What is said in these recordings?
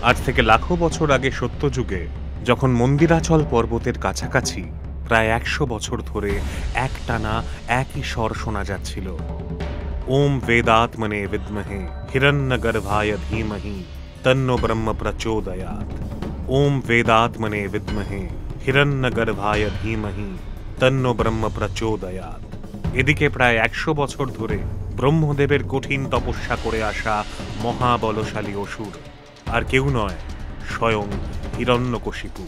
আজ থেকে লাখো বছর আগে সত্যযুগে যখন মন্দিরাচল পর্বতের কাছাকাছি প্রায় ১০০ বছর ধরে একটানা একই স্বর শোনা যাচ্ছিল, ওম বেদাত্মনে বিদ্মহে হিরণ্যগর্ভায় ধীমহি তন্নো ব্রহ্ম প্রচোদয়াৎ। ওম বেদাত্মনে বিদ্মহে হিরণ্যগর্ভায় ধীমহি তন্নো ব্রহ্ম প্রচোদয়াৎ। এদিকে প্রায় ১০০ বছর ধরে ব্রহ্মদেবের কঠিন তপস্যা করে আসা মহাবলশালী অসুর আর কেউ নয়, স্বয়ং হিরণ্যকশিপু।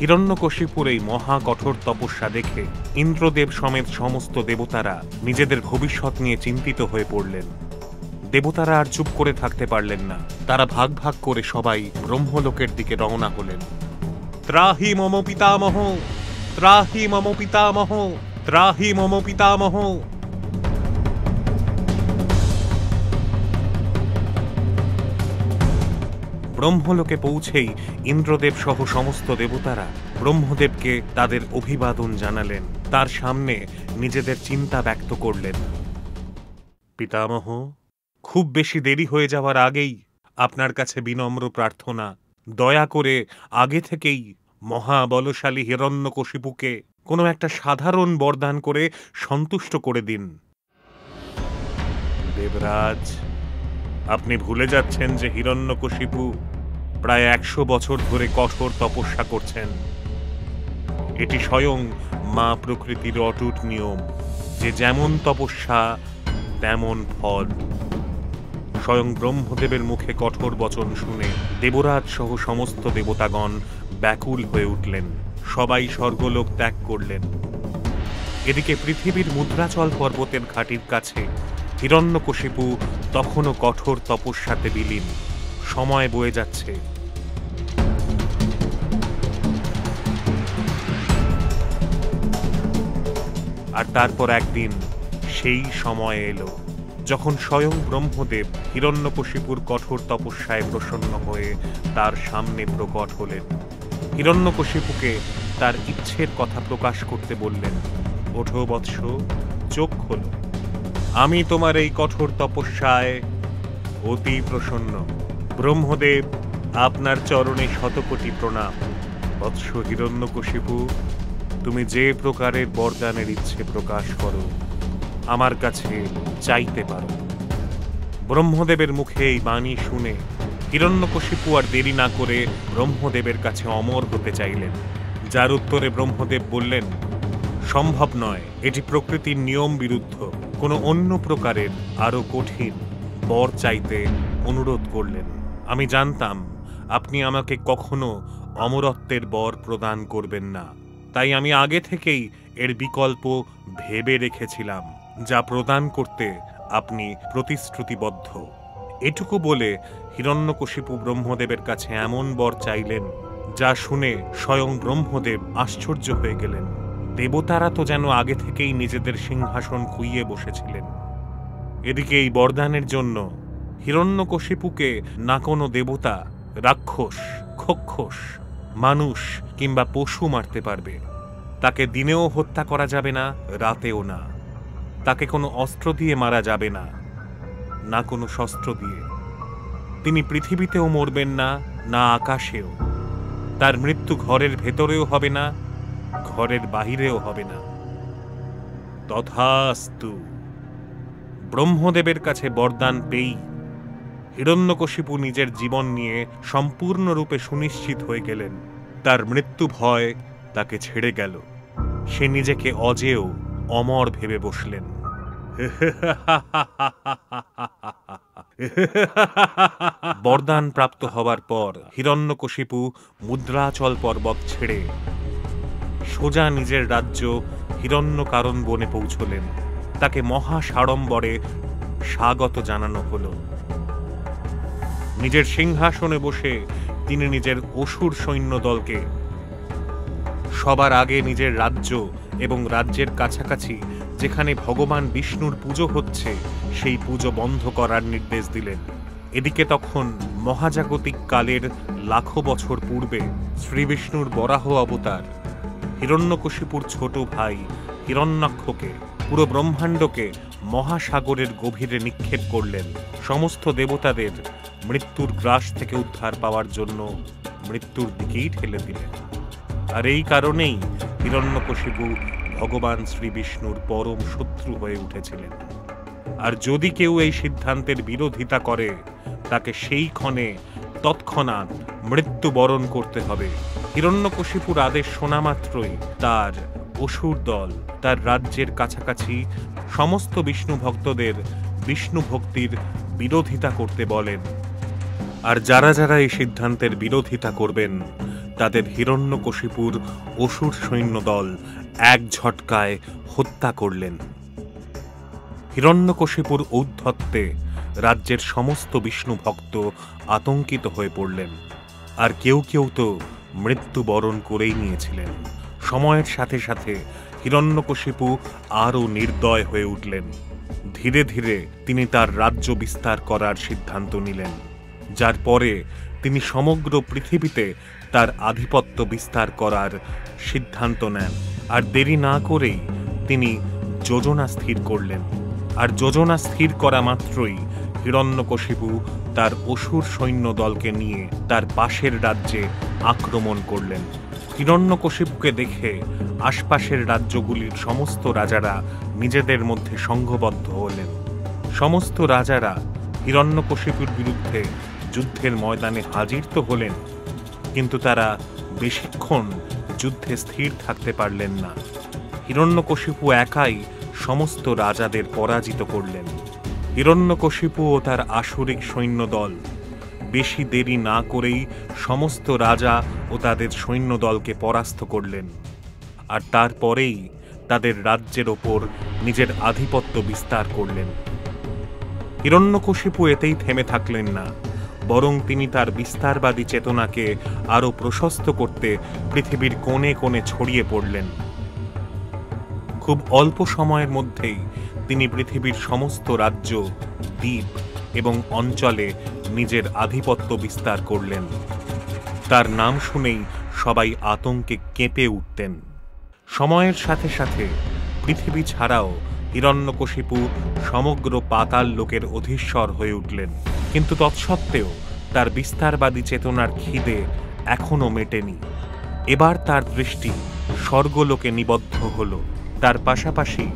হিরণ্যকশিপুর এই মহা কঠোর তপস্যা দেখে ইন্দ্রদেব সমেত সমস্ত দেবতারা নিজেদের ভবিষ্যৎ নিয়ে চিন্তিত হয়ে পড়লেন। দেবতারা আর চুপ করে থাকতে পারলেন না। তারা ভাগ ভাগ করে সবাই ব্রহ্মলোকের দিকে রওনা হলেন। ত্রাহি মম পিতামহ, ত্রাহি মম পিতামহ, ত্রাহি মম পিতামহ। ব্রহ্মলোকে পৌঁছেই ইন্দ্রদেব সহ সমস্ত দেবতারা ব্রহ্মদেবকে তাদের অভিবাদন জানালেন। তার সামনে নিজেদের চিন্তা ব্যক্ত করলেন। পিতামহ, খুব বেশি দেরি হয়ে যাওয়ার আগেই আপনার কাছে বিনম্র প্রার্থনা, দয়া করে আগে থেকেই মহাবলশালী হিরণ্যকশিপুকে কোনো একটা সাধারণ বরদান করে সন্তুষ্ট করে দিন। দেবরাজ, আপনি ভুলে যাচ্ছেন যে হিরণ্যকশিপু প্রায় ১০০ বছর ধরে কঠোর তপস্যা করছেন। এটি স্বয়ং মা প্রকৃতির অটুট নিয়ম যে যেমন তপস্যা তেমন ফল। স্বয়ং ব্রহ্মদেবের মুখে কঠোর বচন শুনে দেবরাজ সহ সমস্ত দেবতাগণ ব্যাকুল হয়ে উঠলেন। সবাই স্বর্গলোক ত্যাগ করলেন। এদিকে পৃথিবীর মুদ্রাচল পর্বতের ঘাটির কাছে হিরণ্যকশিপু তখনও কঠোর তপস্যাতে বিলীন। সময় বয়ে যাচ্ছে। আর তারপর একদিন সেই সময় এলো যখন স্বয়ং ব্রহ্মদেব হিরণ্যকশিপুর কঠোর তপস্যায় প্রসন্ন হয়ে তার সামনে প্রকট হলেন। হিরণ্যকশিপুকে তার ইচ্ছের কথা প্রকাশ করতে বললেন। ওঠো বৎস, চোখ খোলো। আমি তোমার এই কঠোর তপস্যায় অতি প্রসন্ন। ব্রহ্মদেব, আপনার চরণে শতকোটি প্রণাম। বৎস হিরণ্যকশিপু, তুমি যে প্রকারের বরদানের ইচ্ছে প্রকাশ করো আমার কাছে চাইতে পারো। ব্রহ্মদেবের মুখে এই বাণী শুনে হিরণ্যকশিপু আর দেরি না করে ব্রহ্মদেবের কাছে অমর হতে চাইলেন। যার উত্তরে ব্রহ্মদেব বললেন, সম্ভব নয়, এটি প্রকৃতির নিয়ম বিরুদ্ধ। কোনো অন্য প্রকারের আরো কঠিন বর চাইতে অনুরোধ করলেন। আমি জানতাম আপনি আমাকে কখনো অমরত্বের বর প্রদান করবেন না, তাই আমি আগে থেকেই এর বিকল্প ভেবে রেখেছিলাম, যা প্রদান করতে আপনি প্রতিশ্রুতিবদ্ধ। এটুকু বলে হিরণ্যকশিপু ব্রহ্মদেবের কাছে এমন বর চাইলেন যা শুনে স্বয়ং ব্রহ্মদেব আশ্চর্য হয়ে গেলেন। দেবতারা তো যেন আগে থেকেই নিজেদের সিংহাসন খুইয়ে বসেছিলেন। এদিকে এই বরদানের জন্য হিরণ্যকশিপুকে না কোনো দেবতা, রাক্ষস, খক্ষস, মানুষ কিংবা পশু মারতে পারবে। তাকে দিনেও হত্যা করা যাবে না, রাতেও না। তাকে কোনো অস্ত্র দিয়ে মারা যাবে না, না কোনো শস্ত্র দিয়ে। তিনি পৃথিবীতেও মরবেন না, না আকাশেও। তার মৃত্যু ঘরের ভেতরেও হবে না, ঘরের বাহিরেও হবে না। তথাস্তু। ব্রহ্মদেবের কাছে বরদান পেয়েই হিরণ্যকশিপু নিজের জীবন নিয়ে সম্পূর্ণরূপে সুনিশ্চিত হয়ে গেলেন। তার মৃত্যু ভয় তাকে ছেড়ে গেল। সে নিজেকে অজেয়, অমর ভেবে বসলেন। বরদান প্রাপ্ত হবার পর হিরণ্যকশিপু মুদ্রাচল পর্বত ছেড়ে সোজা নিজের রাজ্য হিরণ্যকারণ বনে পৌঁছলেন। তাকে মহা সাড়ম্বরে স্বাগত জানানো হল। নিজের সিংহাসনে বসে তিনি নিজের অসুর সৈন্যদলকে সবার আগে নিজের রাজ্য এবং রাজ্যের কাছাকাছি যেখানে ভগবান বিষ্ণুর পুজো হচ্ছে সেই পুজো বন্ধ করার নির্দেশ দিলেন। এদিকে তখন মহাজাগতিক কালের লাখো বছর পূর্বে শ্রীবিষ্ণুর বরাহ অবতার হিরণ্যকশিপুর ছোট ভাই হিরণ্যাক্ষকে পুরো ব্রহ্মাণ্ডকে মহাসাগরের গভীরে নিক্ষেপ করলেন। সমস্ত দেবতাদের মৃত্যুর গ্রাস থেকে উদ্ধার পাওয়ার জন্য মৃত্যুর দিকেই ঠেলে দিলেন। আর এই কারণেই হিরণ্যকশিপু ভগবান শ্রী বিষ্ণুর পরম শত্রু হয়ে উঠেছিলেন। আর যদি কেউ এই সিদ্ধান্তের বিরোধিতা করে, তাকে সেই ক্ষণে তৎক্ষণাৎ মৃত্যুবরণ করতে হবে। হিরণ্যকশিপুর আদেশ শোনা মাত্রই তার অসুর দল তার রাজ্যের কাছাকাছি সমস্ত বিষ্ণু ভক্তদের বিষ্ণু ভক্তির বিরোধিতা করতে বলেন। আর যারা যারা এই সিদ্ধান্তের বিরোধিতা করবেন, তাদের হিরণ্যকশিপুর অসুর সৈন্যদল এক ঝটকায় হত্যা করলেন। হিরণ্যকশিপুর ঔদ্ধত্যে রাজ্যের সমস্ত বিষ্ণু ভক্ত আতঙ্কিত হয়ে পড়লেন। আর কেউ কেউ তো মৃত্যুবরণ করেই নিয়েছিলেন। সময়ের সাথে সাথে হিরণ্যকশিপু আরও নির্দয় হয়ে উঠলেন। ধীরে ধীরে তিনি তার রাজ্য বিস্তার করার সিদ্ধান্ত নিলেন, যার পরে তিনি সমগ্র পৃথিবীতে তার আধিপত্য বিস্তার করার সিদ্ধান্ত নেন। আর দেরি না করেই তিনি যোজনা স্থির করলেন। আর যোজনা স্থির করা মাত্রই হিরণ্যকশিপু তার অসুর সৈন্য দলকে নিয়ে তার পাশের রাজ্যে আক্রমণ করলেন। হিরণ্যকশিপুকে দেখে আশপাশের রাজ্যগুলির সমস্ত রাজারা নিজেদের মধ্যে সংঘবদ্ধ হলেন। সমস্ত রাজারা হিরণ্যকশিপুর বিরুদ্ধে যুদ্ধের ময়দানে হাজির তো হলেন, কিন্তু তারা বেশিক্ষণ যুদ্ধে স্থির থাকতে পারলেন না। হিরণ্যকশিপু একাই সমস্ত রাজাদের পরাজিত করলেন। হিরণ্যকশিপু ও তার আসুরিক সৈন্যদল বেশি দেরি না করেই সমস্ত রাজা ও তাদের সৈন্যদলকে পরাস্ত করলেন। আর তারপরেই তাদের রাজ্যের ওপর নিজের আধিপত্য বিস্তার করলেন। হিরণ্যকশিপু এতেই থেমে থাকলেন না, বরং তিনি তার বিস্তারবাদী চেতনাকে আরও প্রশস্ত করতে পৃথিবীর কোণে কোণে ছড়িয়ে পড়লেন। খুব অল্প সময়ের মধ্যেই তিনি পৃথিবীর সমস্ত রাজ্য, দ্বীপ এবং অঞ্চলে নিজের আধিপত্য বিস্তার করলেন। তার নাম শুনেই সবাই আতঙ্কে কেঁপে উঠতেন। সময়ের সাথে সাথে পৃথিবী ছাড়াও হিরণ্যকশিপু সমগ্র পাতাল লোকের অধীশ্বর হয়ে উঠলেন। কিন্তু তৎসত্ত্বেও তার বিস্তারবাদী চেতনার খিদে এখনো মেটেনি। এবার তার দৃষ্টি স্বর্গলোকে নিবদ্ধ হল। তার পাশাপাশি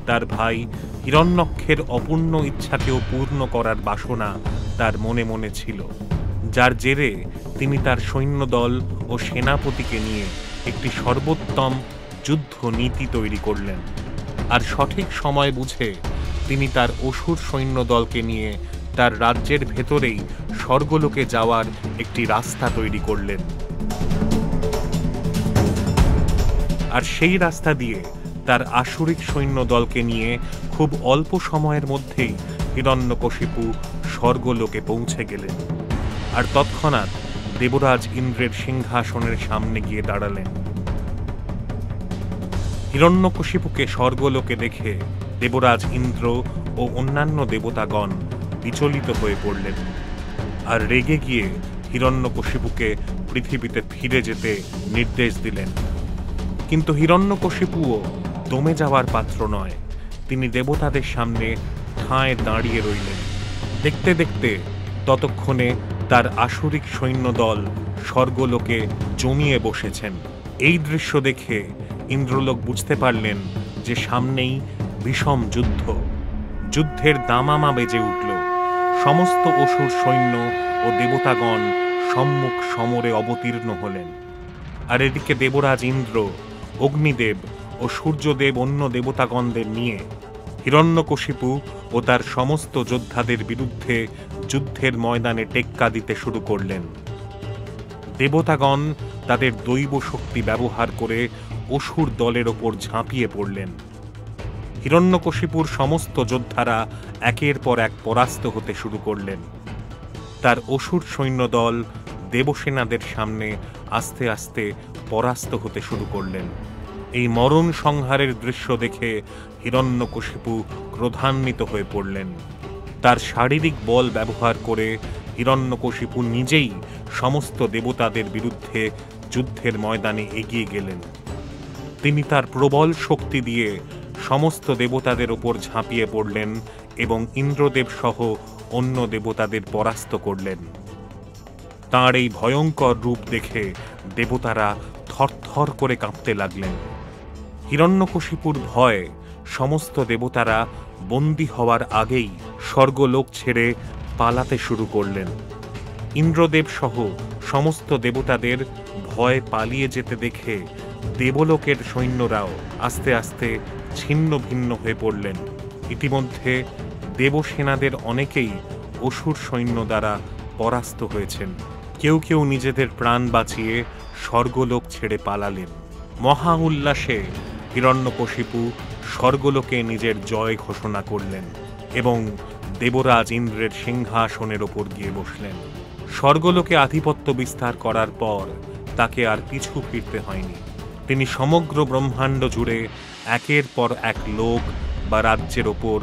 তার ভাই হিরণ্যক্ষের অপূর্ণ ইচ্ছাকেও পূর্ণ করার বাসনা তার মনে মনে ছিল, যার জেরে তিনি তার সৈন্যদল ও সেনাপতিকে নিয়ে একটি সর্বোত্তম যুদ্ধ নীতি তৈরি করলেন। আর সঠিক সময় বুঝে তিনি তার অসুর সৈন্যদলকে নিয়ে তার রাজ্যের ভেতরেই স্বর্গলোকে যাওয়ার একটি রাস্তা তৈরি করলেন। আর সেই রাস্তা দিয়ে তার আসুরিক সৈন্যদলকে নিয়ে খুব অল্প সময়ের মধ্যেই হিরণ্যকশিপু স্বর্গলোকে পৌঁছে গেলেন। আর তৎক্ষণাৎ দেবরাজ ইন্দ্রের সিংহাসনের সামনে গিয়ে দাঁড়ালেন। হিরণ্যকশিপুকে স্বর্গলোকে দেখে দেবরাজ ইন্দ্র ও অন্যান্য দেবতাগণ বিচলিত হয়ে পড়লেন। আর রেগে গিয়ে হিরণ্যকশিপুকে পৃথিবীতে ফিরে যেতে নির্দেশ দিলেন। কিন্তু হিরণ্যকশিপুও দমে যাওয়ার পাত্র নয়। তিনি দেবতাদের সামনে ঠায় দাঁড়িয়ে রইলেন। দেখতে দেখতে ততক্ষণে তার আসুরিক সৈন্যদল স্বর্গলোকে জমিয়ে বসেছেন। এই দৃশ্য দেখে ইন্দ্রলোক বুঝতে পারলেন যে সামনেই বিষম যুদ্ধ। যুদ্ধের দামামা বেজে উঠল। সমস্ত অসুর সৈন্য ও দেবতাগণ সম্মুখ সমরে অবতীর্ণ হলেন। আর এদিকে দেবরাজ ইন্দ্র, অগ্নিদেব ও সূর্যদেব অন্য দেবতাগণদের নিয়ে হিরণ্যকশিপু ও তার সমস্ত যোদ্ধাদের বিরুদ্ধে যুদ্ধের ময়দানে টেক্কা দিতে শুরু করলেন। দেবতাগণ তাদের দৈব শক্তি ব্যবহার করে অসুর দলের ওপর ঝাঁপিয়ে পড়লেন। হিরণ্যকশিপুর সমস্ত যোদ্ধারা একের পর এক পরাস্ত হতে শুরু করলেন। তার অসুর সৈন্যদল দেবসেনাদের সামনে আস্তে আস্তে পরাস্ত হতে শুরু করলেন। এই মরণ সংহারের দৃশ্য দেখে হিরণ্যকশিপু ক্রোধান্বিত হয়ে পড়লেন। তার শারীরিক বল ব্যবহার করে হিরণ্যকশিপু নিজেই সমস্ত দেবতাদের বিরুদ্ধে যুদ্ধের ময়দানে এগিয়ে গেলেন। তিনি তার প্রবল শক্তি দিয়ে সমস্ত দেবতাদের ওপর ঝাঁপিয়ে পড়লেন এবং ইন্দ্রদেব সহ অন্য দেবতাদের পরাস্ত করলেন। তাঁর এই ভয়ঙ্কর রূপ দেখে দেবতারা থরথর করে কাঁপতে লাগলেন। হিরণ্যকশিপুর ভয়ে সমস্ত দেবতারা বন্দী হওয়ার আগেই স্বর্গলোক ছেড়ে পালাতে শুরু করলেন। ইন্দ্রদেব সহ সমস্ত দেবতাদের ভয় পালিয়ে যেতে দেখে দেবলোকের সৈন্যরাও আস্তে আস্তে ছিন্ন ভিন্ন হয়ে পড়লেন। ইতিমধ্যে দেবসেনাদের অনেকেই অসুর সৈন্য দ্বারা পরাস্ত হয়েছেন। কেউ কেউ নিজেদের প্রাণ বাঁচিয়ে স্বর্গলোক ছেড়ে পালালেন। মহা উল্লাসে হিরণ্যকশিপু স্বর্গলোকে নিজের জয় ঘোষণা করলেন এবং দেবরাজ ইন্দ্রের সিংহাসনের ওপর গিয়ে বসলেন। স্বর্গলোকে আধিপত্য বিস্তার করার পর তাকে আর পিছু ফিরতে হয়নি। তিনি সমগ্র ব্রহ্মাণ্ড জুড়ে একের পর এক লোক বা রাজ্যের ওপর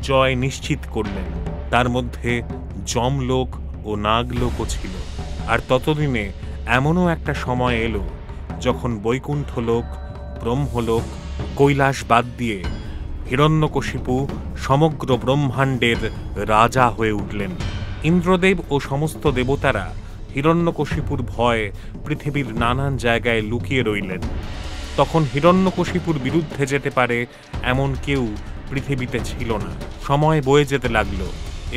জয় নিশ্চিত করলেন। তার মধ্যে যমলোক ও নাগলোকও ছিল। আর ততদিনে এমনও একটা সময় এলো যখন বৈকুণ্ঠলোক, ব্রহ্মলোক, কৈলাস বাদ দিয়ে হিরণ্যকশিপু সমগ্র ব্রহ্মাণ্ডের রাজা হয়ে উঠলেন। ইন্দ্রদেব ও সমস্ত দেবতারা হিরণ্যকশিপুর ভয়ে পৃথিবীর নানান জায়গায় লুকিয়ে রইলেন। তখন হিরণ্যকশিপুর বিরুদ্ধে যেতে পারে এমন কেউ পৃথিবীতে ছিল না। সময় বয়ে যেতে লাগলো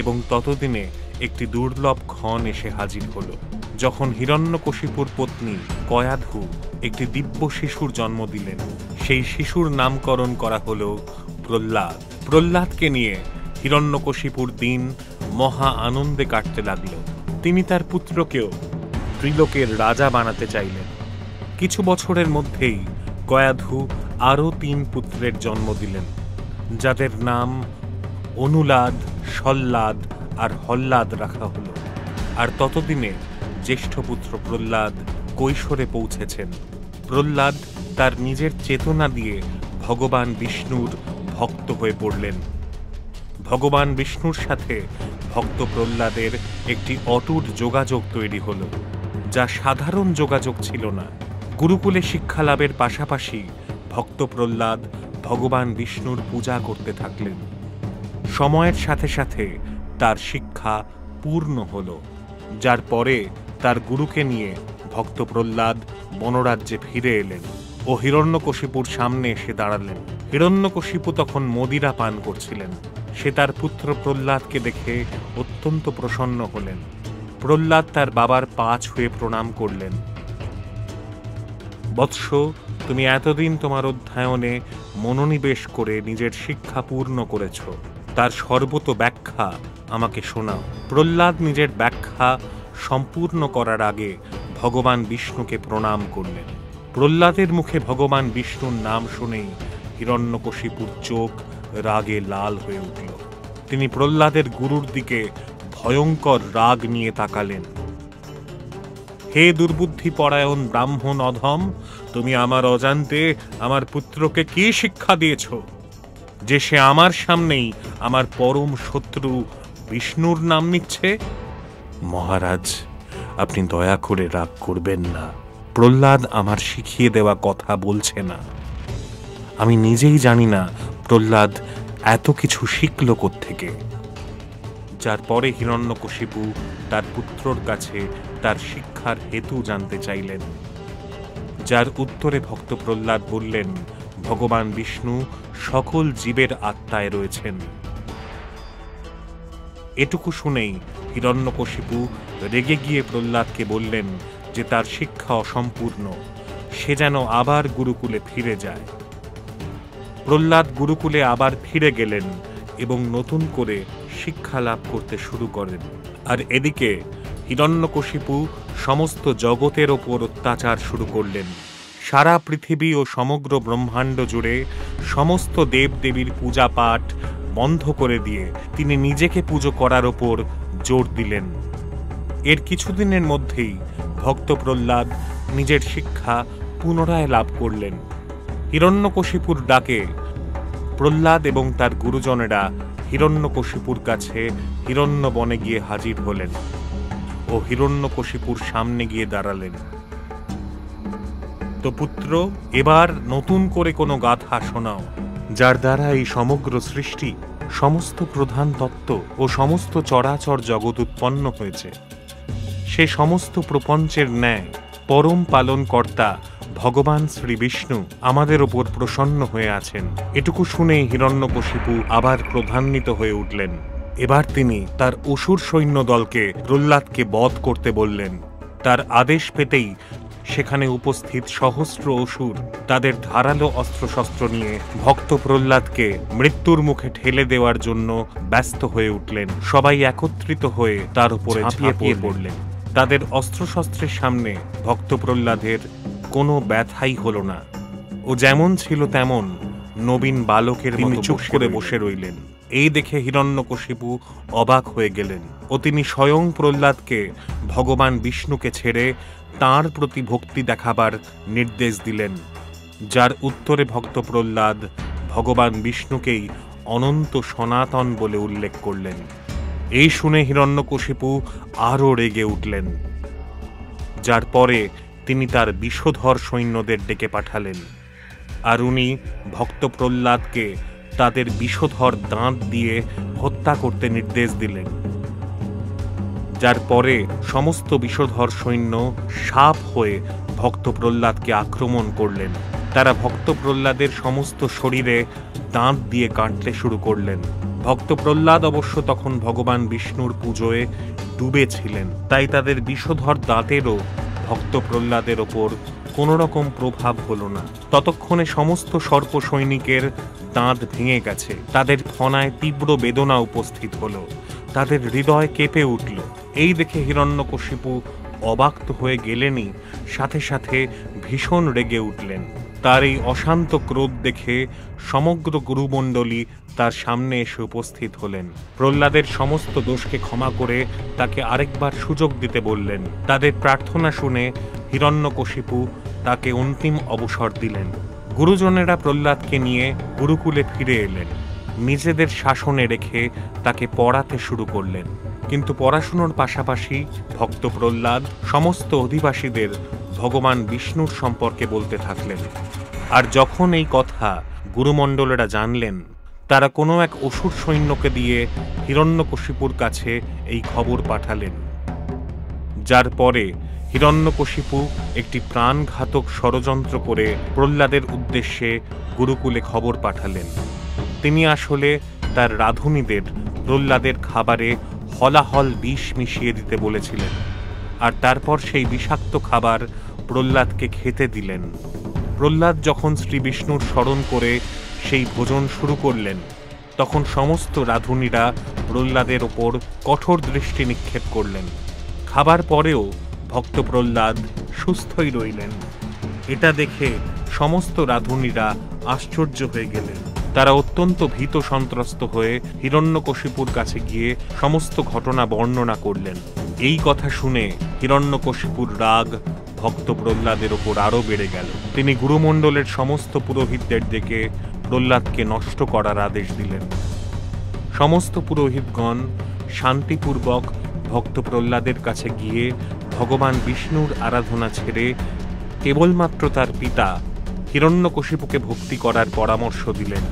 এবং ততদিনে একটি দুর্লভ ক্ষণ এসে হাজির হলো, যখন হিরণ্যকশিপুর পত্নী কয়াধু একটি দিব্য শিশুর জন্ম দিলেন। সেই শিশুর নামকরণ করা হলো প্রহ্লাদ। প্রহ্লাদকে নিয়ে হিরণ্যকশিপুর দিন মহা আনন্দে কাটতে লাগল। তিনি তার পুত্রকেও ত্রিলোকের রাজা বানাতে চাইলেন। কিছু বছরের মধ্যেই কয়াধু আরও 3 পুত্রের জন্ম দিলেন, যাদের নাম অনুলাদ, সল্লাদ আর হল্লাদ রাখা হলো। আর ততদিনে জ্যেষ্ঠ পুত্র প্রহ্লাদ কৈশোরে পৌঁছেছেন। প্রহ্লাদ তার নিজের চেতনা দিয়ে ভগবান বিষ্ণুর ভক্ত হয়ে পড়লেন। ভগবান বিষ্ণুর সাথে ভক্ত প্রহ্লাদের একটি অটুট যোগাযোগ তৈরি হলো, যা সাধারণ যোগাযোগ ছিল না। গুরুকুলে শিক্ষা লাভের পাশাপাশি ভক্ত প্রহ্লাদ ভগবান বিষ্ণুর পূজা করতে থাকলেন। সময়ের সাথে সাথে তার শিক্ষা পূর্ণ হল, যার পরে তার গুরুকে নিয়ে ভক্ত প্রহ্লাদ বনরাজ্যে ফিরে এলেন ও হিরণ্যকশিপুর সামনে এসে দাঁড়ালেন। হিরণ্যকশিপু তখন মদিরা পান করছিলেন। সে তার পুত্র প্রহ্লাদকে দেখে অত্যন্ত প্রসন্ন হলেন। প্রহ্লাদ তার বাবার পা ছুঁয়ে প্রণাম করলেন। বৎস, তুমি এতদিন তোমার অধ্যয়নে মনোনিবেশ করে নিজের শিক্ষা পূর্ণ করেছ, তার সর্বত ব্যাখ্যা আমাকে শোনাও। প্রহ্লাদ নিজের ব্যাখ্যা সম্পূর্ণ করার আগে ভগবান বিষ্ণুকে প্রণাম করলেন। প্রহ্লাদের মুখে ভগবান বিষ্ণুর নাম শুনেই হিরণ্যকশিপুর চোখ রাগে লাল হয়ে উঠল। তিনি প্রহ্লাদের গুরুর দিকে ভয়ঙ্কর রাগ নিয়ে তাকালেন। হে দুর্বুদ্ধি পরায়ণ ব্রাহ্মণ অধম, তুমি আমার অজান্তে আমার পুত্রকে কি শিক্ষা দিয়েছ যে সে আমার সামনেই আমার পরম শত্রু বিষ্ণুর নাম নিচ্ছে? মহারাজ, আপনি দয়া করে রাগ করবেন না। প্রহ্লাদ আমার শিখিয়ে দেওয়া কথা বলছে না। আমি নিজেই জানি না প্রহ্লাদ এত কিছু শিখল কোত্থেকে। যার পরে হিরণ্যকশিপু তার পুত্রর কাছে তার শিক্ষার হেতু জানতে চাইলেন, যার উত্তরে ভক্ত প্রহ্লাদ বললেন, ভগবান বিষ্ণু সকল জীবের আত্মায় রয়েছেন। এটুকু শুনেই হিরণ্যকশিপু রেগে গিয়ে প্রহ্লাদকে বললেন যে তার শিক্ষা অসম্পূর্ণ, সে যেন আবার গুরুকুলে ফিরে যায়। প্রহ্লাদ গুরুকুলে আবার ফিরে গেলেন এবং নতুন করে শিক্ষা লাভ করতে শুরু করেন। আর এদিকে হিরণ্যকশিপু সমস্ত জগতের ওপর অত্যাচার শুরু করলেন। সারা পৃথিবী ও সমগ্র ব্রহ্মাণ্ড জুড়ে সমস্ত দেবদেবীর পূজা পাঠ বন্ধ করে দিয়ে তিনি নিজেকে পুজো করার ওপর জোর দিলেন। এর কিছুদিনের মধ্যেই ভক্ত প্রহ্লাদ নিজের শিক্ষা পুনরায় লাভ করলেন। হিরণ্যকশিপুর ডাকে প্রহ্লাদ এবং তার গুরুজনেরা হিরণ্যকশিপুর কাছে হিরণ্যবনে গিয়ে হাজির হলেন ও হিরণ্যকশিপুর সামনে গিয়ে দাঁড়ালেন। তো পুত্র, এবার নতুন করে কোনো গাথা শোনাও, যার দ্বারা এই সমগ্র সৃষ্টি, সমস্ত প্রধান তত্ত্ব ও সমস্ত চরাচর জগৎ উৎপন্ন হয়েছে। সে সমস্ত প্রপঞ্চের ন্যায় পরম পালনকর্তা ভগবান শ্রী বিষ্ণু আমাদের ওপর প্রসন্ন হয়ে আছেন। এটুকু শুনে হিরণ্যকশিপু আবার ক্রোধান্বিত হয়ে উঠলেন। এবার তিনি তার অসুর সৈন্য দলকে প্রহ্লাদকে বধ করতে বললেন। তার আদেশ পেতেই সেখানে উপস্থিত সহস্র অসুর তাদের ধারালো অস্ত্রশস্ত্র নিয়ে ভক্ত প্রহ্লাদকে মৃত্যুর মুখে ঠেলে দেওয়ার জন্য ব্যস্ত হয়ে উঠলেন। সবাই একত্রিত হয়ে তার উপরে ঝাঁপিয়ে পড়লেন। তাদের অস্ত্রশস্ত্রের সামনে ভক্ত প্রহ্লাদের কোনো ব্যথাই হল না। ও যেমন ছিল তেমন নবীন বালকের মতো চুপ করে বসে রইলেন। এই দেখে হিরণ্যকশিপু অবাক হয়ে গেলেন ও তিনি স্বয়ং প্রহ্লাদকে ভগবান বিষ্ণুকে ছেড়ে তাঁর প্রতি ভক্তি দেখাবার নির্দেশ দিলেন। যার উত্তরে ভক্ত প্রহ্লাদ ভগবান বিষ্ণুকেই অনন্ত সনাতন বলে উল্লেখ করলেন। এই শুনে হিরণ্যকশিপু আরও রেগে উঠলেন। যার পরে তিনি তার বিষধর সৈন্যদের ডেকে পাঠালেন, আর উনি ভক্ত প্রহ্লাদকে তাদের বিষধর দাঁত দিয়ে হত্যা করতে নির্দেশ দিলেন। যার পরে সমস্ত বিষধর সৈন্য সাপ হয়ে ভক্ত প্রহ্লাদকে আক্রমণ করলেন। তারা ভক্ত প্রহ্লাদের সমস্ত শরীরে দাঁত দিয়ে কাটতে শুরু করলেন। ভক্ত প্রহ্লাদ অবশ্য তখন ভগবান বিষ্ণুর পুজোয় ডুবে ছিলেন, তাই তাদের বিষধর দাঁতেরও ভক্ত প্রহ্লাদের ওপর কোনো রকম প্রভাব হলো না। ততক্ষণে সমস্ত সর্প সৈনিকের দাঁত ভেঙে গেছে। তাদের ফনায় তীব্র বেদনা উপস্থিত হলো। তাদের হৃদয় কেঁপে উঠল। এই দেখে হিরণ্যকশিপু অবাক তো হয়ে গেলেনই, সাথে সাথে ভীষণ রেগে উঠলেন। তার এই অশান্ত ক্রোধ দেখে সমগ্র গুরুমণ্ডলী তার সামনে এসে উপস্থিত হলেন। প্রহ্লাদের সমস্ত দোষকে ক্ষমা করে তাকে আরেকবার সুযোগ দিতে বললেন। তাদের প্রার্থনা শুনে হিরণ্যকশিপু তাকে অন্তিম অবসর দিলেন। গুরুজনেরা প্রহ্লাদকে নিয়ে গুরুকুলে ফিরে এলেন। নিজেদের শাসনে রেখে তাকে পড়াতে শুরু করলেন। কিন্তু পড়াশুনোর পাশাপাশি ভক্ত প্রহ্লাদ সমস্ত অধিবাসীদের ভগবান বিষ্ণুর সম্পর্কে বলতে থাকলেন। আর যখন এই কথা গুরুমণ্ডলেরা জানলেন, তারা কোনো এক অসুর সৈন্যকে দিয়ে হিরণ্যকশিপুর কাছে এই খবর পাঠালেন। যার পরে হিরণ্যকশিপু একটি প্রাণঘাতক ষড়যন্ত্র করে প্রহ্লাদের উদ্দেশ্যে গুরুকুলে খবর পাঠালেন। তিনি আসলে তার রাধুনীদের প্রহ্লাদের খাবারে হলাহল বিষ মিশিয়ে দিতে বলেছিলেন, আর তারপর সেই বিষাক্ত খাবার প্রহ্লাদকে খেতে দিলেন। প্রহ্লাদ যখন শ্রী বিষ্ণুর স্মরণ করে সেই ভোজন শুরু করলেন, তখন সমস্ত রাধুনীরা প্রহ্লাদের ওপর কঠোর দৃষ্টি নিক্ষেপ করলেন। খাবার পরেও ভক্ত প্রহ্লাদ সুস্থই রইলেন। এটা দেখে সমস্ত রাধুনীরা আশ্চর্য হয়ে গেলেন। তারা অত্যন্ত ভীত সন্ত্রস্ত হয়ে হিরণ্যকশিপুর কাছে গিয়ে সমস্ত ঘটনা বর্ণনা করলেন। এই কথা শুনে হিরণ্যকশিপুর রাগ ভক্ত প্রহ্লাদের ওপর আরও বেড়ে গেল। তিনি গুরুমণ্ডলের সমস্ত পুরোহিতদের ডেকে প্রহ্লাদকে নষ্ট করার আদেশ দিলেন। সমস্ত পুরোহিতগণ শান্তিপূর্বক ভক্ত প্রহ্লাদের কাছে গিয়ে ভগবান বিষ্ণুর আরাধনা ছেড়ে কেবলমাত্র তার পিতা হিরণ্যকশিপুকে ভক্তি করার পরামর্শ দিলেন।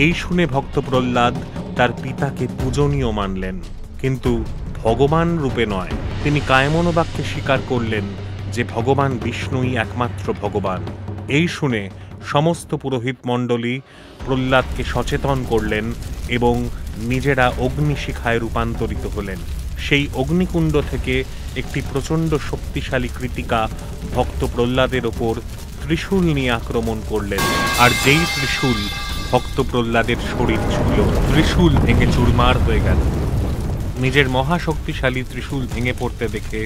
এই শুনে ভক্ত প্রহ্লাদ তার পিতাকে পূজনীয় মানলেন, কিন্তু ভগবান রূপে নয়। তিনি কায়মনোবাক্যে স্বীকার করলেন যে ভগবান বিষ্ণুই একমাত্র ভগবান। এই শুনে সমস্ত পুরোহিত মণ্ডলী প্রহ্লাদকে সচেতন করলেন এবং নিজেরা অগ্নিশিখায় রূপান্তরিত হলেন। সেই অগ্নিকুণ্ড থেকে একটি প্রচণ্ড শক্তিশালী কৃতিকা ভক্ত প্রহ্লাদের ওপর ত্রিশূল নিয়ে আক্রমণ করলেন। আর যেই ত্রিশূল ভক্ত প্রহ্লাদের শরীর ছুঁল, ত্রিশূল ভেঙে চুরমার হয়ে গেল। নিজের মহাশক্তিশালী ত্রিশূল ভেঙে পড়তে দেখে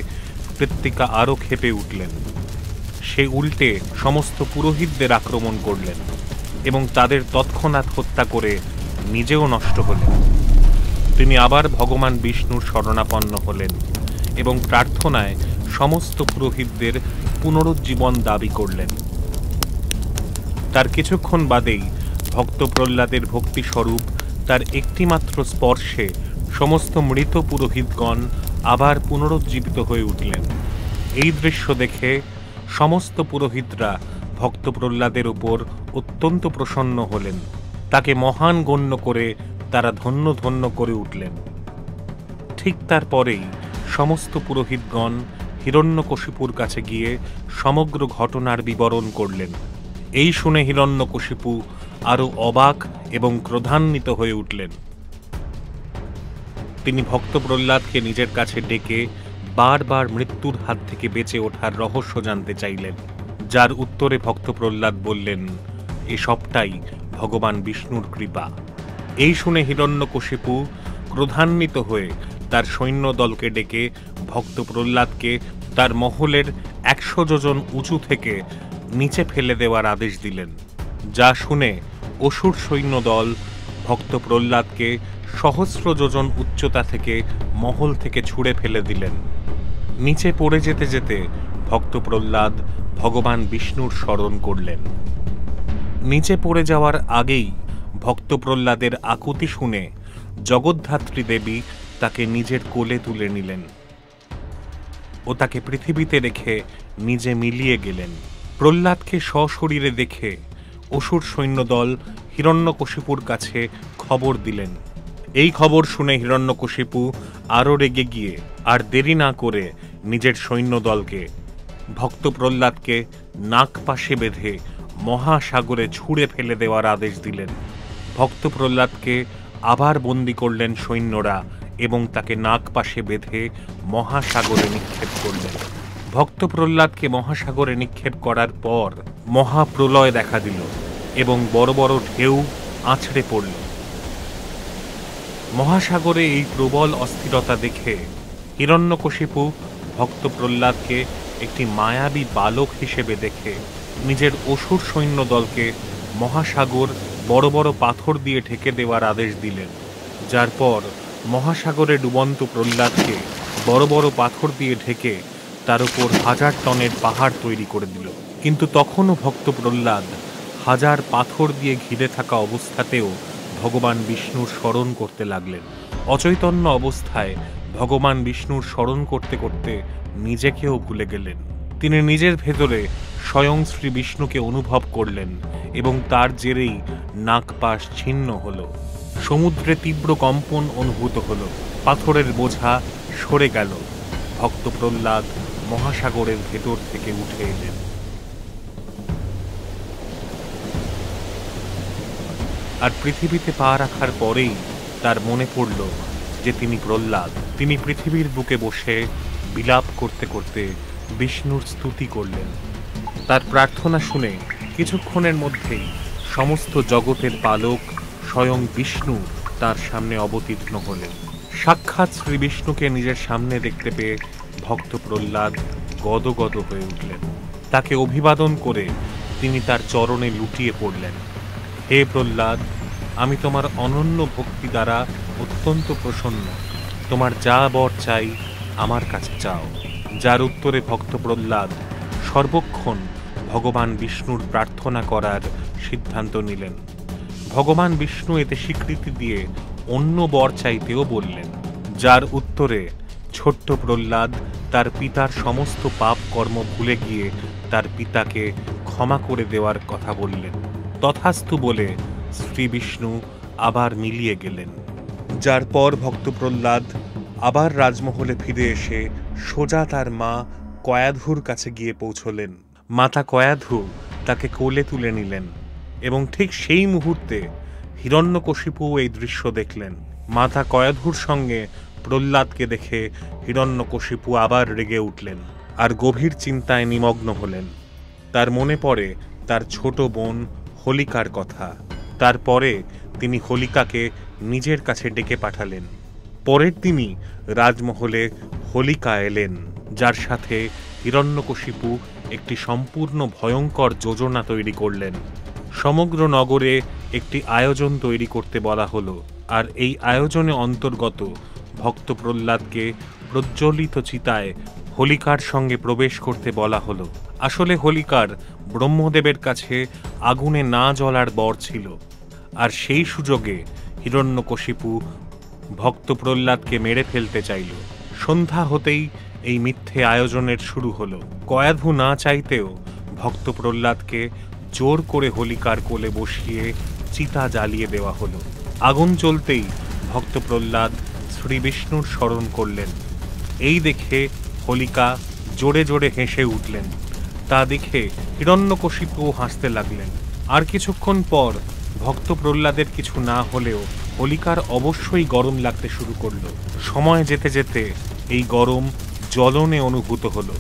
কৃত্তিকা আরও ক্ষেপে উঠলেন। সে উল্টে সমস্ত পুরোহিতদের আক্রমণ করলেন এবং তাদের তৎক্ষণাৎ হত্যা করে নিজেও নষ্ট হলেন। তিনি আবার ভগবান বিষ্ণুর শরণাপন্ন হলেন এবং প্রার্থনায় সমস্ত পুরোহিতদের পুনরুজ্জীবন দাবি করলেন। তার কিছুক্ষণ বাদেই ভক্ত প্রহ্লাদের ভক্তিস্বরূপ তার একটিমাত্র স্পর্শে সমস্ত মৃত পুরোহিতগণ আবার পুনরুজ্জীবিত হয়ে উঠলেন। এই দৃশ্য দেখে সমস্ত পুরোহিতরা ভক্ত প্রহ্লাদের উপর অত্যন্ত প্রসন্ন হলেন তাকে মহান গণ্য করে তারা ধন্য ধন্য করে উঠলেন। ঠিক তারপরেই সমস্ত পুরোহিতগণ হিরণ্যকশিপুর কাছে গিয়ে সমগ্র ঘটনার বিবরণ করলেন। এই শুনে হিরণ্যকশিপু আরো অবাক এবং ক্রোধান্বিত হয়ে উঠলেন। তিনি ভক্ত প্রহ্লাদকে নিজের কাছে ডেকে বারবার মৃত্যুর হাত থেকে বেঁচে ওঠার রহস্য জানতে চাইলেন, যার উত্তরে ভক্ত প্রহ্লাদ বললেন, এ সবটাই ভগবান বিষ্ণুর কৃপা। এই শুনে হিরণ্যকশিপু ক্রোধান্বিত হয়ে তার সৈন্যদলকে ডেকে ভক্ত প্রহ্লাদকে তার মহলের 100 যোজন উঁচু থেকে নিচে ফেলে দেওয়ার আদেশ দিলেন। যা শুনে অসুর সৈন্যদল ভক্ত প্রহ্লাদকে সহস্র যোজন উচ্চতা থেকে মহল থেকে ছুঁড়ে ফেলে দিলেন। নিচে পড়ে যেতে যেতে ভক্ত প্রহ্লাদ ভগবান বিষ্ণুর স্মরণ করলেন। নিচে পড়ে যাওয়ার আগেই ভক্ত প্রহ্লাদের আকুতি শুনে জগদ্ধাত্রী দেবী তাকে নিজের কোলে তুলে নিলেন ও তাকে পৃথিবীতে রেখে নিজে মিলিয়ে গেলেন। প্রহ্লাদকে সশরীরে দেখে অসুর সৈন্যদল হিরণ্যকশিপুর কাছে খবর দিলেন। এই খবর শুনে হিরণ্যকশিপু আরও রেগে গিয়ে আর দেরি না করে নিজের সৈন্যদলকে ভক্ত প্রহ্লাদকে নাক পাশে বেঁধে মহাসাগরে ছুঁড়ে ফেলে দেওয়ার আদেশ দিলেন। ভক্ত প্রহ্লাদকে আবার বন্দী করলেন সৈন্যরা এবং তাকে নাক পাশে বেঁধে মহাসাগরে নিক্ষেপ করলেন। ভক্ত প্রহ্লাদকে মহাসাগরে নিক্ষেপ করার পর মহাপ্রলয় দেখা দিল এবং বড় বড় ঢেউ আছড়ে পড়ল। মহাসাগরে এই প্রবল অস্থিরতা দেখে হিরণ্যকশিপু ভক্ত প্রহ্লাদকে একটি মায়াবী বালক হিসেবে দেখে নিজের অসুর সৈন্যদলকে মহাসাগর বড় বড় পাথর দিয়ে ঢেকে দেওয়ার আদেশ দিলেন। যার পর মহাসাগরে ডুবন্ত প্রহ্লাদকে বড় বড় পাথর দিয়ে ঢেকে তার উপর 1000 টনের পাহাড় তৈরি করে দিল। কিন্তু তখনও ভক্ত প্রহ্লাদ 1000 পাথর দিয়ে ঘিরে থাকা অবস্থাতেও ভগবান বিষ্ণুর স্মরণ করতে লাগলেন। অচৈতন্য অবস্থায় ভগবান বিষ্ণুর স্মরণ করতে করতে নিজেকেও ভুলে গেলেন। তিনি নিজের ভেতরে স্বয়ং শ্রী বিষ্ণুকে অনুভব করলেন এবং তার জেরেই নাগপাশ ছিন্ন হল। সমুদ্রে তীব্র কম্পন অনুভূত হল, পাথরের বোঝা সরে গেল। ভক্ত প্রহ্লাদ মহাসাগরের ভেতর থেকে উঠে এলেন। আর পৃথিবীতে পা রাখার পরেই তার মনে পড়ল যে তিনি প্রহ্লাদ। তিনি পৃথিবীর বুকে বসে বিলাপ করতে করতে বিষ্ণুর স্তুতি করলেন। তার প্রার্থনা শুনে কিছুক্ষণের মধ্যেই সমস্ত জগতের পালক স্বয়ং বিষ্ণু তার সামনে অবতীর্ণ হলেন। সাক্ষাৎ শ্রী বিষ্ণুকে নিজের সামনে দেখতে পেয়ে ভক্ত প্রহ্লাদ গদগদ হয়ে উঠলেন। তাকে অভিবাদন করে তিনি তার চরণে লুটিয়ে পড়লেন। হে প্রহ্লাদ, আমি তোমার অনন্য ভক্তি দ্বারা অত্যন্ত প্রসন্ন। তোমার যা বর চাই আমার কাছে চাও। যার উত্তরে ভক্ত প্রহ্লাদ সর্বক্ষণ ভগবান বিষ্ণুর প্রার্থনা করার সিদ্ধান্ত নিলেন। ভগবান বিষ্ণু এতে স্বীকৃতি দিয়ে অন্য বর চাইতেও বললেন। যার উত্তরে ছোট্ট প্রহ্লাদ তার পিতার সমস্ত পাপ কর্ম ভুলে গিয়ে তার পিতাকে ক্ষমা করে দেওয়ার কথা বললেন। তথাস্তু বলে শ্রী বিষ্ণু আবার মিলিয়ে গেলেন। যার পর ভক্ত প্রহ্লাদ আবার রাজমহলে ফিরে এসে সোজা তার মা কয়াধুর কাছে গিয়ে পৌঁছলেন। মাতা কয়াধু তাকে কোলে তুলে নিলেন এবং ঠিক সেই মুহূর্তে হিরণ্যকশিপু এই দৃশ্য দেখলেন। মাতা কয়াধুর সঙ্গে প্রহ্লাদকে দেখে হিরণ্যকশিপু আবার রেগে উঠলেন আর গভীর চিন্তায় নিমগ্ন হলেন। তার মনে পড়ে তার ছোট বোন হোলিকার কথা। তারপরে তিনি হোলিকাকে নিজের কাছে ডেকে পাঠালেন। পরের দিনই রাজমহলে হোলিকা এলেন, যার সাথে হিরণ্যকশিপু একটি সম্পূর্ণ ভয়ঙ্কর যোজনা তৈরি করলেন। সমগ্র নগরে একটি আয়োজন তৈরি করতে বলা হলো, আর এই আয়োজনে অন্তর্গত ভক্ত প্রহ্লাদকে প্রজ্বলিত চিতায় হোলিকার সঙ্গে প্রবেশ করতে বলা হলো। আসলে হোলিকার ব্রহ্মদেবের কাছে আগুনে না জ্বলার বর ছিল, আর সেই সুযোগে হিরণ্যকশিপু ভক্ত প্রহ্লাদকে মেরে ফেলতে চাইল। সন্ধ্যা হতেই এই মিথ্যে আয়োজনের শুরু হলো। কয়াধু না চাইতেও ভক্ত প্রহ্লাদকে জোর করে হোলিকার কোলে বসিয়ে চিতা জ্বালিয়ে দেওয়া হলো। আগুন জ্বলতেই ভক্ত প্রহ্লাদ শ্রী বিষ্ণুর স্মরণ করলেন। এই দেখে হোলিকা জোরে জোরে হেসে উঠলেন। তা দেখে হিরণ্যকশিপুও হাসতে লাগলেন। আর কিছুক্ষণ পর ভক্ত প্রহ্লাদের কিছু না হলেও হোলিকার অবশ্যই গরম লাগতে শুরু করলো। সময় যেতে যেতে এই গরম জ্বলনে অনুভূত হলো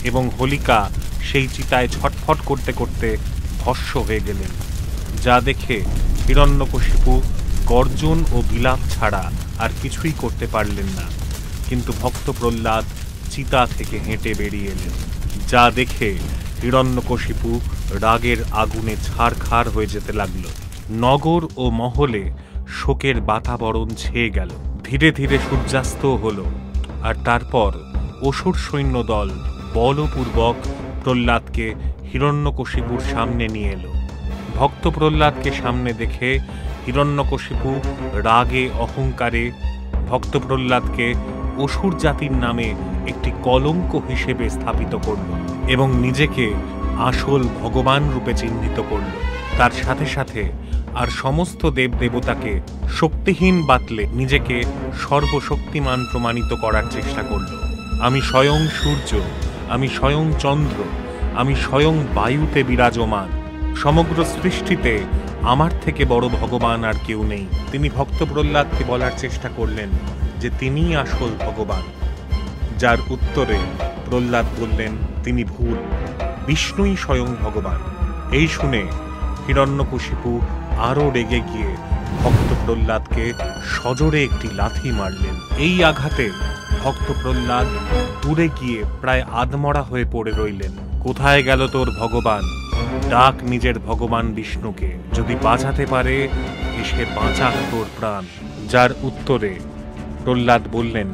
এবং হোলিকা সেই চিতায় ছটফট করতে করতে ভস্ম হয়ে গেলেন। যা দেখে হিরণ্যকশিপু গর্জন ও বিলাপ ছাড়া আর কিছুই করতে পারলেন না। কিন্তু ভক্ত প্রহ্লাদ চিতা থেকে হেঁটে বেরিয়ে এলেন। যা দেখে হিরণ্যকশিপু রাগের আগুনে ছারখার হয়ে যেতে লাগল। নগর ও মহলে শোকের বাতাবরণ ছেয়ে গেল। ধীরে ধীরে সূর্যাস্ত হল। আর তারপর অসুর সৈন্য দল বলপূর্বক প্রহ্লাদকে হিরণ্যকশিপুর সামনে নিয়ে এলো। ভক্ত প্রহ্লাদকে সামনে দেখে হিরণ্যকশিপু রাগে অহংকারে ভক্ত প্রহ্লাদকে অসুর জাতির নামে একটি কলঙ্ক হিসেবে স্থাপিত করল এবং নিজেকে আসল ভগবান রূপে চিহ্নিত করল। তার সাথে সাথে আর সমস্ত দেবদেবতাকে শক্তিহীন বাতলে নিজেকে সর্বশক্তিমান প্রমাণিত করার চেষ্টা করল। আমি স্বয়ং সূর্য, আমি স্বয়ং চন্দ্র, আমি স্বয়ং বায়ুতে বিরাজমান। সমগ্র সৃষ্টিতে আমার থেকে বড় ভগবান আর কেউ নেই। তিনি ভক্ত প্রহ্লাদকে বলার চেষ্টা করলেন যে তিনিই আসল ভগবান। যার উত্তরে প্রহ্লাদ বললেন তিনি ভুল, বিষ্ণুই স্বয়ং ভগবান। এই শুনে হিরণ্যকশিপু আরও রেগে গিয়ে ভক্ত প্রহ্লাদকে সজোরে একটি লাথি মারলেন। এই আঘাতে ভক্ত প্রহ্লাদ দূরে গিয়ে প্রায় আধমরা হয়ে পড়ে রইলেন। কোথায় গেল তোর ভগবান? ডাক নিজের ভগবান বিষ্ণুকে, যদি বাঁচাতে পারে এসে বাঁচাক তোর প্রাণ। যার উত্তরে প্রহ্লাদ বললেন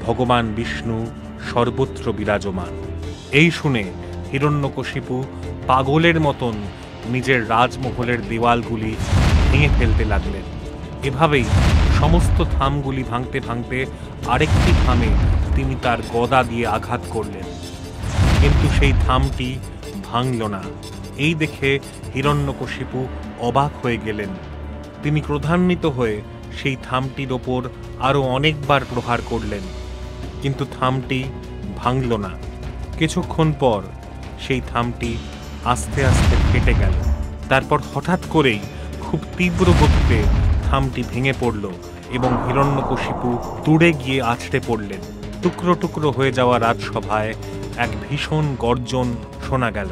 ভগবান বিষ্ণু সর্বত্র বিরাজমান। এই শুনে হিরণ্যকশিপু পাগলের মতন নিজের রাজমহলের দেওয়ালগুলি ভেঙে ফেলতে লাগলেন। এভাবেই সমস্ত থামগুলি ভাঙতে ভাঙতে আরেকটি থামে তিনি তার গদা দিয়ে আঘাত করলেন, কিন্তু সেই থামটি ভাঙল না। এই দেখে হিরণ্যকশিপু অবাক হয়ে গেলেন। তিনি ক্রোধান্বিত হয়ে সেই থামটির ওপর আরও অনেকবার প্রহার করলেন, কিন্তু থামটি ভাঙল না। কিছুক্ষণ পর সেই থামটি আস্তে আস্তে ফেটে গেল। তারপর হঠাৎ করেই খুব তীব্র গতিতে থামটি ভেঙে পড়ল এবং হিরণ্যকশিপু দূরে গিয়ে আছড়ে পড়লেন। টুকরো টুকরো হয়ে যাওয়া রাজসভায় এক ভীষণ গর্জন শোনা গেল।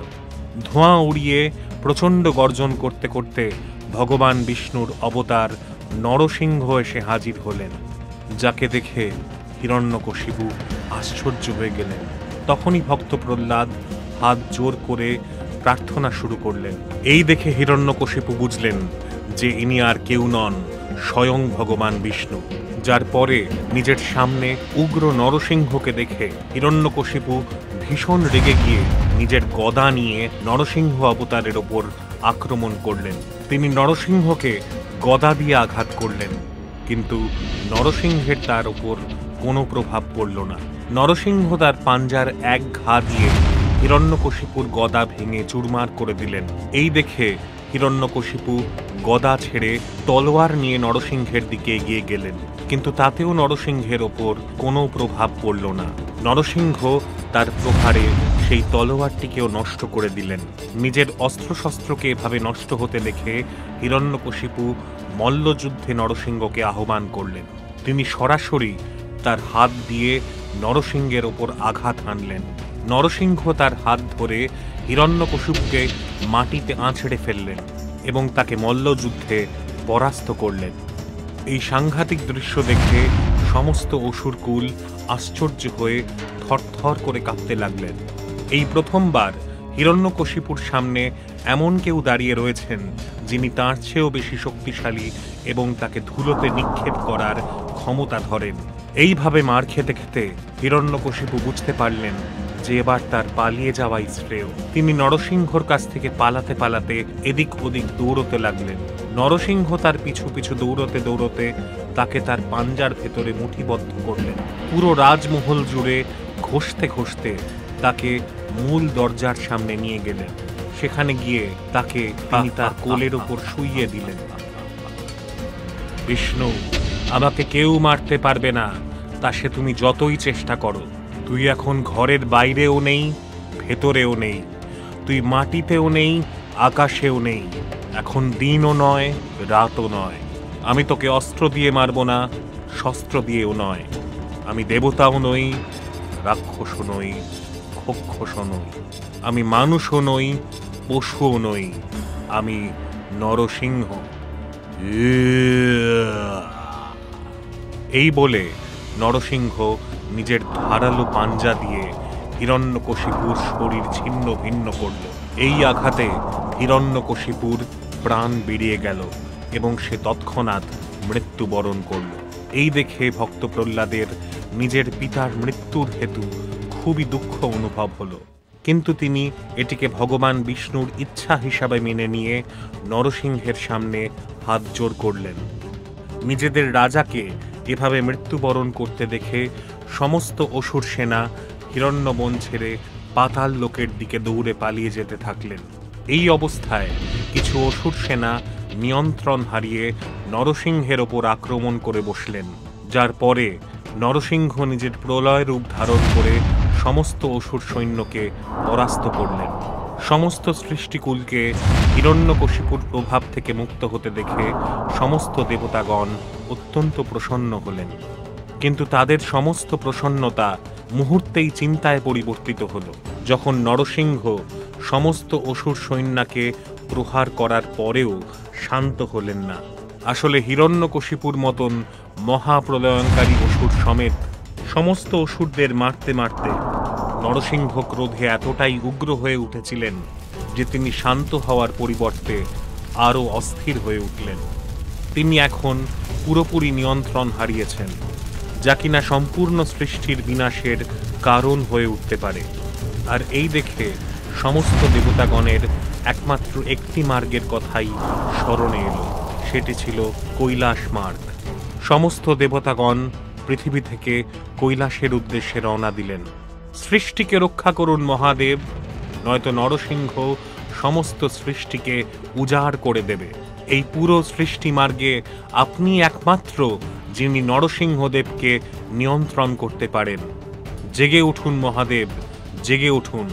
ধোঁয়া উড়িয়ে প্রচণ্ড গর্জন করতে করতে ভগবান বিষ্ণুর অবতার নরসিংহ এসে হাজির হলেন। যাকে দেখে হিরণ্যকশিপু আশ্চর্য হয়ে গেলেন। তখনই ভক্ত প্রহ্লাদ হাত জোর করে প্রার্থনা শুরু করলেন। এই দেখে হিরণ্যকশিপু বুঝলেন যে ইনি আর কেউ নন, স্বয়ং ভগবান বিষ্ণু। যার পরে নিজের সামনে উগ্র নরসিংহকে দেখে হিরণ্যকশিপু ভীষণ রেগে গিয়ে নিজের গদা নিয়ে নরসিংহ অবতারের ওপর আক্রমণ করলেন। তিনি নরসিংহকে গদা দিয়ে আঘাত করলেন, কিন্তু নরসিংহের তার ওপর কোনো প্রভাব পড়ল না। নরসিংহ তার পাঞ্জার এক ঘা দিয়ে হিরণ্যকশিপুর গদা ভেঙে চুরমার করে দিলেন। এই দেখে হিরণ্যকশিপু গদা ছেড়ে তলোয়ার নিয়ে নরসিংহের দিকে এগিয়ে গেলেন, কিন্তু তাতেও নরসিংহের ওপর কোনো প্রভাব পড়ল না। নরসিংহ তার প্রহারে সেই তলোয়ারটিকেও নষ্ট করে দিলেন। নিজের অস্ত্রশস্ত্রকে এভাবে নষ্ট হতে দেখে হিরণ্যকশিপু মল্লযুদ্ধে নরসিংহকে আহ্বান করলেন। তিনি সরাসরি তার হাত দিয়ে নরসিংহের ওপর আঘাত হানলেন। নরসিংহ তার হাত ধরে হিরণ্যকশিপুকে মাটিতে আঁচড়ে ফেললেন এবং তাকে মল্লযুদ্ধে পরাস্ত করলেন। এই সাংঘাতিক দৃশ্য দেখে সমস্ত অসুরকুল আশ্চর্য হয়ে থরথর করে কাঁপতে লাগলেন। এই প্রথমবার হিরণ্যকশিপুর সামনে এমন কেউ দাঁড়িয়ে রয়েছেন যিনি তার চেয়েও বেশি শক্তিশালী এবং তাকে ধুলোতে নিক্ষেপ করার ক্ষমতা ধরেন। এইভাবে মার খেতে খেতে হিরণ্যকশিপু বুঝতে পারলেন যে এবার তার পালিয়ে যাওয়াই শ্রেয়। তিনি নরসিংহর কাছ থেকে পালাতে পালাতে এদিক ওদিক দৌড়তে লাগলেন। নরসিংহ তার পিছু পিছু দৌড়তে দৌড়তে তাকে তার পাঞ্জার ভেতরে মুঠিবদ্ধ করলেন। পুরো রাজমহল জুড়ে ঘষতে ঘষতে তাকে মূল দরজার সামনে নিয়ে গেলেন। সেখানে গিয়ে তাকে তিনি তার কোলের ওপর শুইয়ে দিলেন। বিষ্ণু, আমাকে কেউ মারতে পারবে না, তা সে তুমি যতই চেষ্টা করো। তুই এখন ঘরের বাইরেও নেই, ভেতরেও নেই, তুই মাটিতেও নেই, আকাশেও নেই। এখন দিনও নয়, রাতও নয়। আমি তোকে অস্ত্র দিয়ে মারব না, শস্ত্র দিয়েও নয়। আমি দেবতাও নই, রাক্ষসও নই, খক্ষসও নই। আমি মানুষও নই, পশুও নই। আমি নরসিংহ। এই বলে নরসিংহ নিজের ধারালো পাঞ্জা দিয়ে হিরণ্যকশিপুর শরীর ছিন্ন ভিন্ন করল। এই আঘাতে হিরণ্যকশিপুর প্রাণ বেরিয়ে গেল এবং সে তৎক্ষণাৎ মৃত্যুবরণ করল। এই দেখে ভক্ত প্রহ্লাদের নিজের পিতার মৃত্যুর হেতু খুবই দুঃখ অনুভব হল, কিন্তু তিনি এটিকে ভগবান বিষ্ণুর ইচ্ছা হিসাবে মেনে নিয়ে নরসিংহের সামনে হাত জোড় করলেন। নিজেদের রাজাকে এভাবে মৃত্যুবরণ করতে দেখে সমস্ত অসুর সেনা হিরণ্যবন ছেড়ে পাতাল লোকের দিকে দৌড়ে পালিয়ে যেতে থাকলেন। এই অবস্থায় কিছু অসুর সেনা নিয়ন্ত্রণ হারিয়ে নরসিংহের ওপর আক্রমণ করে বসলেন, যার পরে নরসিংহ নিজের প্রলয় রূপ ধারণ করে সমস্ত অসুর সৈন্যকে পরাস্ত করলেন। সমস্ত সৃষ্টিকুলকে হিরণ্যকশিপুর প্রভাব থেকে মুক্ত হতে দেখে সমস্ত দেবতাগণ অত্যন্ত প্রসন্ন হলেন, কিন্তু তাদের সমস্ত প্রসন্নতা মুহূর্তেই চিন্তায় পরিবর্তিত হল যখন নরসিংহ সমস্ত অসুর সৈন্যকে প্রহার করার পরেও শান্ত হলেন না। আসলে হিরণ্যকশিপুর মতন মহাপ্রলয়ঙ্কারী অসুর সমেত সমস্ত অসুরদের মারতে মারতে নরসিংহ ক্রোধে এতটাই উগ্র হয়ে উঠেছিলেন যে তিনি শান্ত হওয়ার পরিবর্তে আরও অস্থির হয়ে উঠলেন। তিনি এখন পুরোপুরি নিয়ন্ত্রণ হারিয়েছেন, যা কিনা সম্পূর্ণ সৃষ্টির বিনাশের কারণ হয়ে উঠতে পারে। আর এই দেখে সমস্ত দেবতাগণের একমাত্র একটি মার্গের কথাই স্মরণে এলো, সেটি ছিল কৈলাস মার্গ। সমস্ত দেবতাগণ পৃথিবী থেকে কৈলাসের উদ্দেশ্যে রওনা দিলেন। সৃষ্টিকে রক্ষা করুন মহাদেব, নয়তো নরসিংহ সমস্ত সৃষ্টিকে উজাড় করে দেবে। এই পুরো সৃষ্টি মার্গে আপনি একমাত্র যিনি নরসিংহদেবকে নিয়ন্ত্রণ করতে পারেন। জেগে উঠুন মহাদেব, জেগে উঠুন।